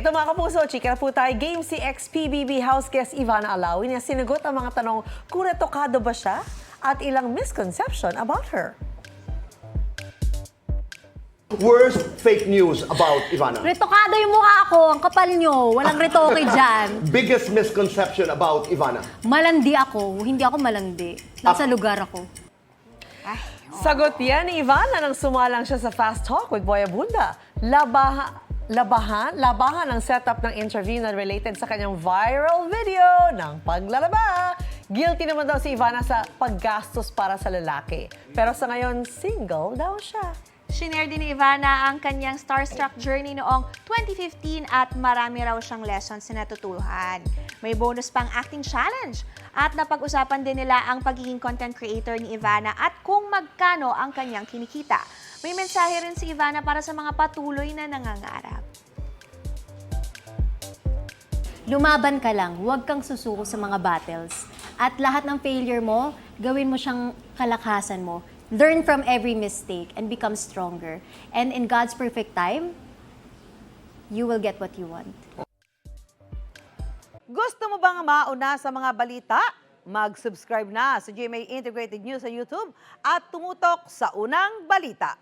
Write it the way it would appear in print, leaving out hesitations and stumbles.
Ito mga kapuso, chika na po tayo. Game si ex-PBB house guest Ivana Alawi na sinagot ang mga tanong kung retokado ba siya at ilang misconception about her. Worst fake news about Ivana. Retokado yung mukha ko, ang kapal nyo, walang retoke dyan. Biggest misconception about Ivana. Malandi ako, hindi ako malandi. Nasa lugar ako. Sagot yan ni Ivana nang sumalang siya sa Fast Talk with Boy Abunda. Labahan ang setup ng interview na related sa kanyang viral video ng paglalaba. Guilty naman daw si Ivana sa paggastos para sa lalaki. Pero sa ngayon, single daw siya. Shinare din ni Ivana ang kanyang starstruck journey noong 2015 at marami raw siyang lessons na natutuhan. May bonus pang acting challenge at napag-usapan din nila ang pagiging content creator ni Ivana at kung magkano ang kanyang kinikita. May mensahe rin si Ivana para sa mga patuloy na nangangarap. Lumaban ka lang, huwag kang susuko sa mga battles. At lahat ng failure mo, gawin mo siyang kalakasan mo. Learn from every mistake and become stronger. And in God's perfect time, you will get what you want. Gusto mo bang mauna sa mga balita? Mag-subscribe na sa GMA Integrated News sa YouTube at tumutok sa unang balita.